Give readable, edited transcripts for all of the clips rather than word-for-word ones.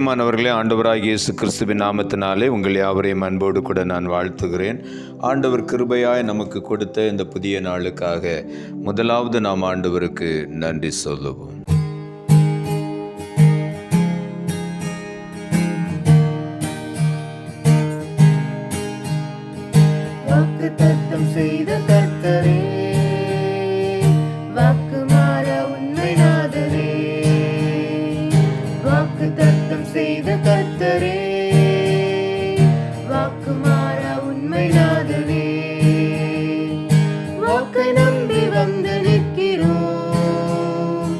பிரியமானவர்களே, ஆண்டவராகிய இயேசு கிறிஸ்துவின் நாமத்தினாலே உங்கள் யாவரையும் அன்போடு கூட நான் வாழ்த்துகிறேன். ஆண்டவர் கிருபையாய் நமக்கு கொடுத்த இந்த புதிய நாளுக்காக முதலாவது நாம் ஆண்டவருக்கு நன்றி சொல்லுவோம். வாக்குத்தத்தம் செய்த கர்த்தரே, வாக்கு மாற உண்மை நாதரே. வாக்குத்தத்தம் செய்த கர்த்தரே, வாக்கு மாற உண்மை நாதரே. வாக்கை நம்பி வந்து நிற்கிறோம்,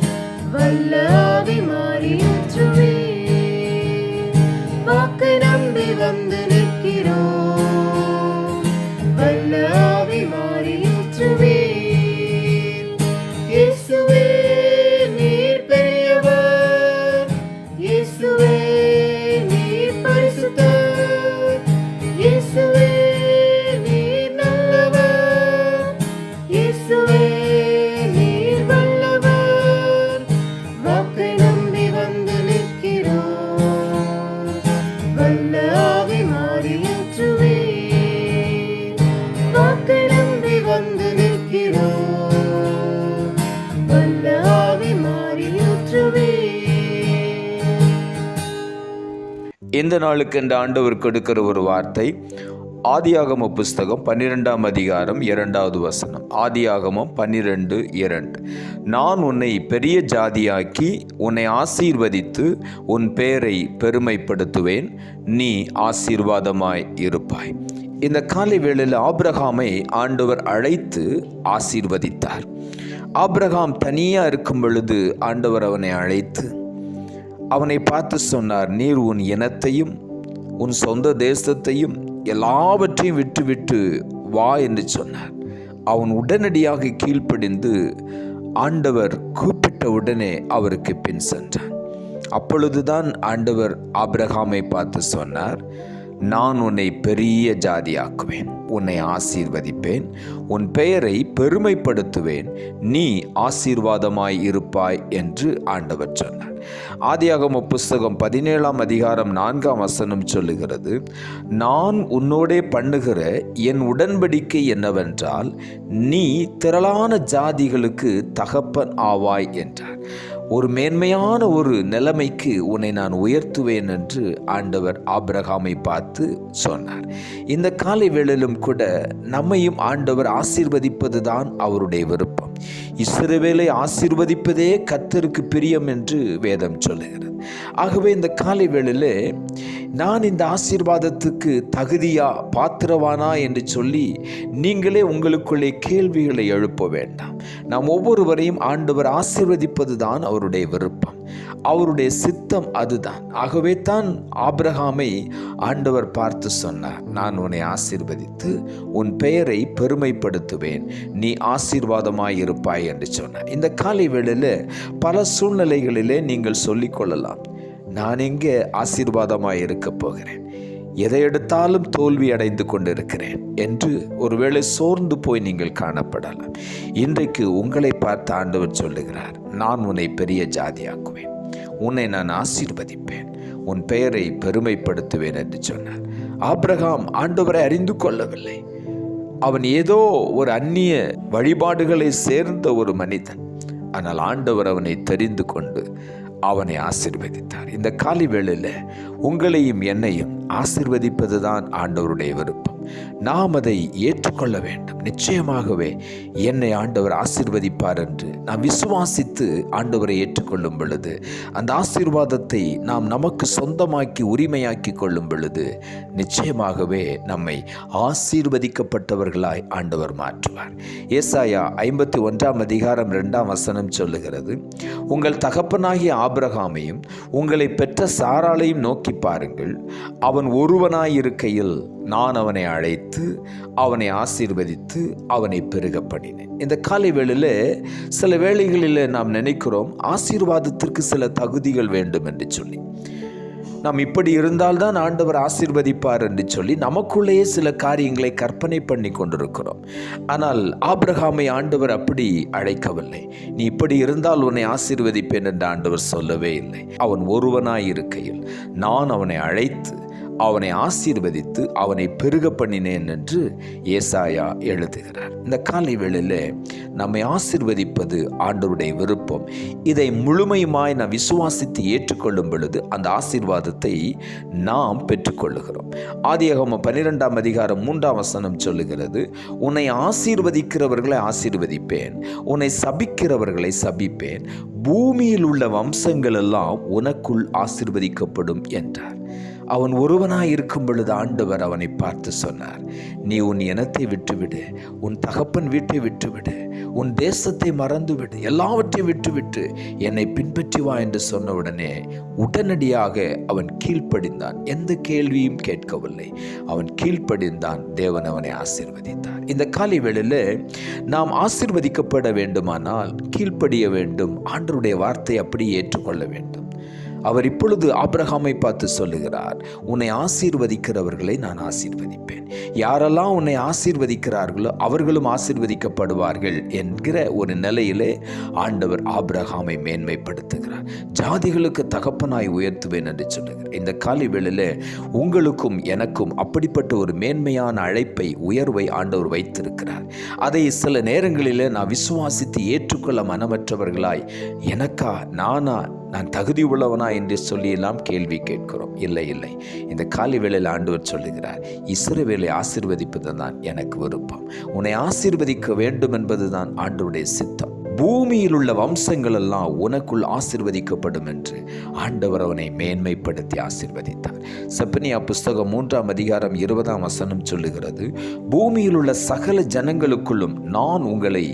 வல்ல ஆவி மாறி ஊற்றுவே. வாக்கை நம்பி வந்து நிற்கிறோம், வல்ல ஆவி மாறி ஊற்றுவீர். இயேசுவே நீர் பெரியவர், இயேசுவே நீர் பரிசுத்தர், இயேசுவே நீர் நல்லவர், இயேசுவே நீர் வல்லவர். வாக்கை நம்பி வந்து நிற்கிறோம், வல்ல ஆவி மாறி ஊற்றுவீர். வாக்கை நம்பி வந்து நிற்கிறோம், வல்ல ஆவி மாறி ஊற்றுவீர். இந்த நாளுக்கு இந்த ஆண்டவர் கொடுக்கிற ஒரு வார்த்தை ஆதியாகம புஸ்தகம் 12ஆம் அதிகாரம் 2வது வசனம். ஆதியாகமம் 12:2. நான் உன்னை பெரிய ஜாதியாக்கி உன்னை ஆசீர்வதித்து உன் பெயரை பெருமைப்படுத்துவேன், நீ ஆசீர்வாதமாய் இருப்பாய். இந்த காலை வேளையில் ஆபிரகாமை ஆண்டவர் அழைத்து ஆசீர்வதித்தார். ஆபிரகாம் தனியாக இருக்கும் பொழுது ஆண்டவர் அவனை அழைத்து அவனை பார்த்து சொன்னார், நீர் உன் இனத்தையும் உன் சொந்த தேசத்தையும் எல்லாவற்றையும் விட்டு வா என்று சொன்னார். அவன் உடனடியாக கீழ்ப்படிந்து ஆண்டவர் கூப்பிட்ட உடனே அவருக்கு பின் சென்றான். அப்பொழுதுதான் ஆண்டவர் ஆபிரகாமை பார்த்து சொன்னார், நான் உன்னை பெரிய ஜாதியாக்குவேன், உன்னை ஆசீர்வதிப்பேன், உன் பெயரை பெருமைப்படுத்துவேன், நீ ஆசீர்வாதமாய் இருப்பாய் என்று ஆண்டவர் சொன்னார். ஆதியாகம புஸ்தகம் 17ஆம் அதிகாரம் 4ஆம் வசனம் சொல்லுகிறது, நான் உன்னோடே பண்ணுகிற என் உடன்படிக்கை என்னவென்றால் நீ திரளான ஜாதிகளுக்கு தகப்பன் ஆவாய் என்றார். ஒரு மேன்மையான ஒரு நிலைமைக்கு உன்னை நான் உயர்த்துவேன் என்று ஆண்டவர் ஆபிரகாமை பார்த்து சொன்னார். இந்த காலை வேளையிலும் கூட நம்மையும் ஆண்டவர் ஆசீர்வதிப்பது தான் அவருடைய விருப்பம். இஸ்ரவேலை ஆசீர்வதிப்பதே கர்த்தருக்கு பிரியம் என்று வேதம் சொல்லுகிறது. ஆகவே இந்த காலை வேளையிலே நான் இந்த ஆசீர்வாதத்துக்கு தகுதியா, பாத்திரவானா என்று சொல்லி நீங்களே உங்களுக்குள்ளே கேள்விகளை எழுப்ப வேண்டாம். நாம் ஒவ்வொருவரையும் ஆண்டவர் ஆசீர்வதிப்பது தான் அவருடைய விருப்பம், அவருடைய சித்தம் அதுதான். ஆகவே தான் ஆபிரகாமை ஆண்டவர் பார்த்து சொன்னார், நான் உன்னை ஆசீர்வதித்து உன் பெயரை பெருமைப்படுத்துவேன், நீ ஆசீர்வாதமாய் இருப்பாய் என்று சொன்னார். இந்த காலை வேளையில் பல சூழ்நிலைகளிலே நீங்கள் சொல்லிக்கொள்ளலாம், நான் எங்கே ஆசீர்வாதமாய் இருக்க போகிறேன், எதை எடுத்தாலும் தோல்வி அடைந்து கொண்டிருக்கிறேன் என்று ஒருவேளை சோர்ந்து போய் நீங்கள் காணப்படலாம். இன்றைக்கு உங்களை பார்த்து ஆண்டவர் சொல்லுகிறார், நான் உன்னை பெரிய ஜாதியாக்குவேன், உன்னை நான் ஆசீர்வதிப்பேன், உன் பெயரை பெருமைப்படுத்துவேன் என்று சொன்னார். ஆபிரகாம் ஆண்டவரை அறிந்து கொள்ளவில்லை. அவன் ஏதோ ஒரு அந்நிய வழிபாடுகளை சேர்ந்த ஒரு மனிதன். ஆனால் ஆண்டவர் அவனை தெரிந்து கொண்டு அவனை ஆசீர்வதித்தார். இந்த காலை வேளையில் உங்களையும் என்னையும் ஆசீர்வதிப்பது தான் ஆண்டவருடைய விருப்பம். நாம் அதை ஏற்றுக்கொள்ள வேண்டும். நிச்சயமாகவே என்னை ஆண்டவர் ஆசீர்வதிப்பார் என்று நாம் விசுவாசித்து ஆண்டவரை ஏற்றுக்கொள்ளும் பொழுது, அந்த ஆசீர்வாதத்தை நாம் நமக்கு சொந்தமாக்கி உரிமையாக்கி கொள்ளும் பொழுது நிச்சயமாகவே நம்மை ஆசீர்வதிக்கப்பட்டவர்களாய் ஆண்டவர் மாற்றுவார். ஏசாயா 51ஆம் அதிகாரம் 2ஆம் வசனம் சொல்லுகிறது, உங்கள் தகப்பனாகிய ஆபிரகாமையும் உங்களை பெற்ற சாராளையும் நோக்கி பாருங்கள், அவன் ஒருவனாயிருக்கையில் நான் அவனை அழைத்து அவனை ஆசீர்வதித்து அவனை பெருக பண்ணினேன். இந்த காலை வேளையில் சில வேளைகளில் நாம் நினைக்கிறோம் ஆசீர்வாதத்திற்கு சில தகுதிகள் வேண்டும் என்று சொல்லி. நாம் இப்படி இருந்தால்தான் ஆண்டவர் ஆசீர்வதிப்பார் என்று சொல்லி நமக்குள்ளேயே சில காரியங்களை கற்பனை பண்ணி கொண்டிருக்கிறோம். ஆனால் ஆபிரகாமை ஆண்டவர் அப்படி அழைக்கவில்லை. நீ இப்படி இருந்தால் உன்னை ஆசீர்வதிப்பேன் என்று ஆண்டவர் சொல்லவே இல்லை. அவன் ஒருவனாய் இருக்கையில் நான் அவனை அழைத்து அவனை ஆசீர்வதித்து அவனை பெருக பண்ணினேன் என்று ஏசாயா எழுதுகிறார். இந்த காலை வேளையிலே நம்மை ஆசீர்வதிப்பது ஆண்டவருடைய விருப்பம். இதை முழுமையுமாய் நாம் விசுவாசித்து ஏற்றுக்கொள்ளும் பொழுது அந்த ஆசீர்வாதத்தை நாம் பெற்றுக்கொள்ளுகிறோம். ஆதியாகமம் 12ஆம் அதிகாரம் 3ஆம் வசனம் சொல்லுகிறது, உன்னை ஆசீர்வதிக்கிறவர்களை ஆசீர்வதிப்பேன், உன்னை சபிக்கிறவர்களை சபிப்பேன், பூமியில் உள்ள வம்சங்கள் எல்லாம் உனக்குள் ஆசீர்வதிக்கப்படும் என்றார். அவன் ஒருவனாய் இருக்கும் பொழுது ஆண்டவர் அவனை பார்த்து சொன்னார், நீ உன் இனத்தை விட்டுவிடு, உன் தகப்பன் வீட்டை விட்டுவிடு, உன் தேசத்தை மறந்துவிடு, எல்லாவற்றையும் விட்டுவிட்டு என்னை பின்பற்றி வா என்று சொன்ன உடனே உடனடியாக அவன் கீழ்ப்படிந்தான். எந்த கேள்வியும் கேட்கவில்லை. அவன் கீழ்ப்படிந்தான். தேவன் அவனை ஆசீர்வதித்தார். இந்த காலை வேளையில நாம் ஆசீர்வதிக்கப்பட வேண்டுமானால் கீழ்ப்படிய வேண்டும். ஆண்டவருடைய வார்த்தை அப்படியே ஏற்றுக்கொள்ள வேண்டும். அவர் இப்பொழுது ஆபிரகாமை பார்த்து சொல்லுகிறார், உன்னை ஆசீர்வதிக்கிறவர்களை நான் ஆசீர்வதிப்பேன், யாரெல்லாம் உன்னை ஆசீர்வதிக்கிறார்களோ அவர்களும் ஆசீர்வதிக்கப்படுவார்கள் என்கிற ஒரு நிலையிலே ஆண்டவர் ஆபிரகாமை மேன்மைப்படுத்துகிறார். ஜாதிகளுக்கு தகப்பனாய் உயர்த்துவேன் என்று சொல்லுகிறார். இந்த காலை வேளையிலே உங்களுக்கும் எனக்கும் அப்படிப்பட்ட ஒரு மேன்மையான அழைப்பை, உயர்வை ஆண்டவர் வைத்திருக்கிறார். அதை சில நேரங்களிலே நான் விசுவாசித்து ஏற்றுக்கொள்ள மனமற்றவர்களாய், எனக்கா, நானா, நான் தகுதி உள்ளவனா என்று சொல்லியெல்லாம் கேள்வி கேட்கிறோம். இல்லை இல்லை, இந்த காலை வேளையில் ஆண்டவர் சொல்லுகிறார், இஸ்ரவேலை ஆசீர்வதிப்பது தான் எனக்கு விருப்பம். உன்னை ஆசீர்வதிக்க வேண்டும் என்பதுதான் ஆண்டவருடைய சித்தம். பூமியில் உள்ள வம்சங்கள் எல்லாம் உனக்குள் ஆசீர்வதிக்கப்படும் என்று ஆண்டவர் அவனை மேன்மைப்படுத்தி ஆசீர்வதித்தார். செப்பனியா புஸ்தகம் 3ஆம் அதிகாரம் 20ஆம் வசனம் சொல்லுகிறது, பூமியில் உள்ள சகல ஜனங்களுக்குள்ளும் நான் உங்களை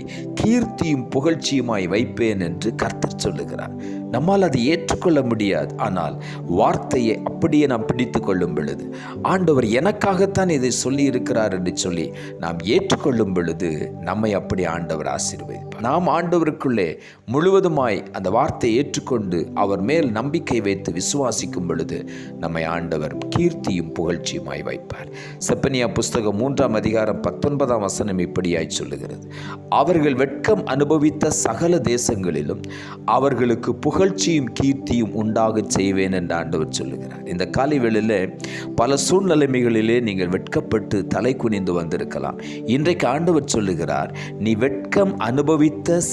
கீர்த்தியும் புகழ்ச்சியுமாய் வைப்பேன் என்று கர்த்தர் சொல்லுகிறார். நம்மால் அதை ஏற்றுக்கொள்ள முடியாது. ஆனால் வார்த்தையை அப்படியே நாம் பிடித்து கொள்ளும் பொழுது, ஆண்டவர் எனக்காகத்தான் இதை சொல்லி இருக்கிறார் என்று சொல்லி நாம் ஏற்றுக்கொள்ளும் பொழுது நம்மை அப்படி ஆண்டவர் ஆசீர்வதிப்பார். நாம் ஆண்டவருக்குள்ளே முழுவதுமாய் அந்த வார்த்தையை ஏற்றுக்கொண்டு அவர் மேல் நம்பிக்கை வைத்து விசுவாசிக்கும் பொழுது நம்மை ஆண்டவர் கீர்த்தியும் புகழ்ச்சியுமாய் வைப்பார். செப்பனியா புஸ்தகம் 3ஆம் அதிகாரம் 19ஆம் வசனம் இப்படியாய் சொல்லுகிறது, அவர்கள் வெட்கம் அனுபவித்த சகல தேசங்களிலும் அவர்களுக்கு புகழ்ச்சியும் கீர்த்தியும் உண்டாக செய்வேன் என்று ஆண்டவர் சொல்லுகிறார். இந்த காலை வேளையில பல சூழ்நிலைகளிலே நீங்கள் வெட்கப்பட்டு தலை குனிந்து வந்திருக்கலாம். இன்றைக்கு ஆண்டவர் சொல்லுகிறார், நீ வெட்கம் அனுபவித்த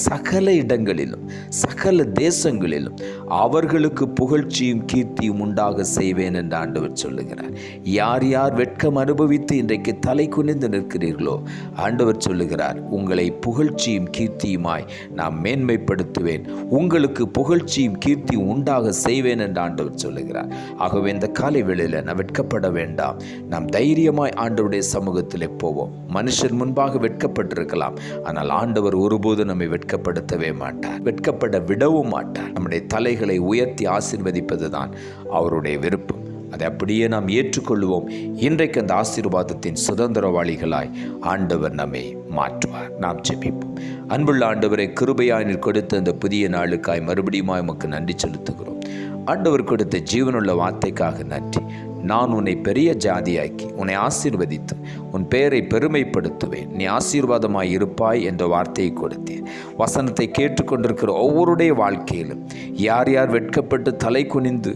சகல இடங்களிலும் சகல தேசங்களிலும் அவர்களுக்கு புகழ்ச்சியும் கீர்த்தியும் உண்டாக செய்வேன் என்று ஆண்டவர் சொல்லுகிறார். யார் யார் வெட்கம் அனுபவித்து இன்றைக்கு தலை குனிந்து நிற்கிறீர்களோ ஆண்டவர் சொல்லுகிறார், உங்களை புகழ்ச்சியும் கீர்த்தியுமாய் நான் மேன்மைப்படுத்துவேன், உங்களுக்கு புகழ்ச்சியும் கீர்த்தியும் உண்டாக செய்வேன் என்று ஆண்டவர் சொல்லுகிறார். ஆகவே இந்த காலை வேளையில் நாம் வெட்கப்பட வேண்டாம். நாம் தைரியமாய் ஆண்டவருடைய சமூகத்தில் போவோம். மனுஷர் முன்பாக வெட்கப்பட்டிருக்கலாம், ஆனால் ஆண்டவர் ஒருபோது நம்மை வெட்கப்படுத்தவே மாட்டார், வெட்கப்பட விடவும் மாட்டார். நம்முடைய தலைகளை உயர்த்தி ஆசீர்வதிப்பது தான் அவருடைய விருப்பம். அதை அப்படியே நாம் ஏற்றுக்கொள்வோம். இன்றைக்கு அந்த ஆசீர்வாதத்தின் சுதந்திரவாளிகளாய் ஆண்டவர் நம்மை மாற்றுவார். நாம் ஜெபிப்போம். அன்புள்ள ஆண்டவரை, கிருபையாய் நீர் கொடுத்த அந்த புதிய நாளுக்காய் மறுபடியும் உமக்கு நன்றி செலுத்துகிறோம். ஆண்டவர் கொடுத்த ஜீவனுள்ள வார்த்தைக்காக நன்றி. நான் உன்னை பெரிய ஜாதியாக்கி உன்னை ஆசீர்வதித்து உன் பெயரை பெருமைப்படுத்துவேன், நீ ஆசீர்வாதமாய் இருப்பாய் என்ற வார்த்தையை கொடுத்தேன். வசனத்தை கேட்டுக்கொண்டிருக்கிற ஒவ்வொருடைய வாழ்க்கையிலும் யார் யார் வெட்கப்பட்டு தலை குனிந்து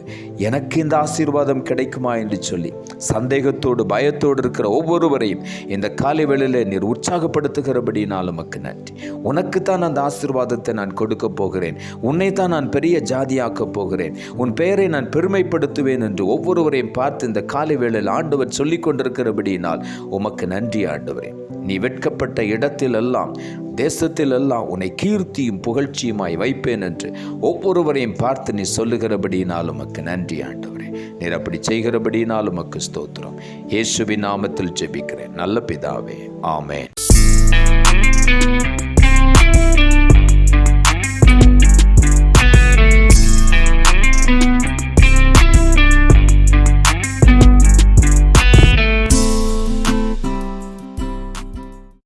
எனக்கு இந்த ஆசீர்வாதம் கிடைக்குமா என்று சொல்லி சந்தேகத்தோடு பயத்தோடு இருக்கிற ஒவ்வொருவரையும் இந்த காலை வேளையிலே நீர் உற்சாகப்படுத்துகிறபடினால் உமக்கு நன்றி. உனக்குத்தான் அந்த ஆசீர்வாதத்தை நான் கொடுக்க போகிறேன், உன்னைத்தான் நான் பெரிய ஜாதியாக்கப் போகிறேன், உன் பெயரை நான் பெருமைப்படுத்துவேன் என்று ஒவ்வொருவரையும் பார்த்து இந்த காலை வேளையில் ஆண்டவர் சொல்லிக் கொண்டிருக்கிறபடியினால் உமக்கு நன்றி ஆண்டவரே. நீ வெட்கப்பட்ட இடத்திலெல்லாம் தேசத்திலெல்லாம் உன்னை கீர்த்தியும் புகழ்ச்சியுமாய் வைப்பேன் என்று ஒவ்வொருவரையும் பார்த்து நீ சொல்லுகிறபடியினால் உமக்கு நன்றி ஆண்டவரே. நீர் அப்படி செய்கிறபடியினால் உமக்கு ஸ்தோத்திரம். இயேசுவின் நாமத்தில் ஜெபிக்கிறேன் நல்ல பிதாவே, ஆமென்.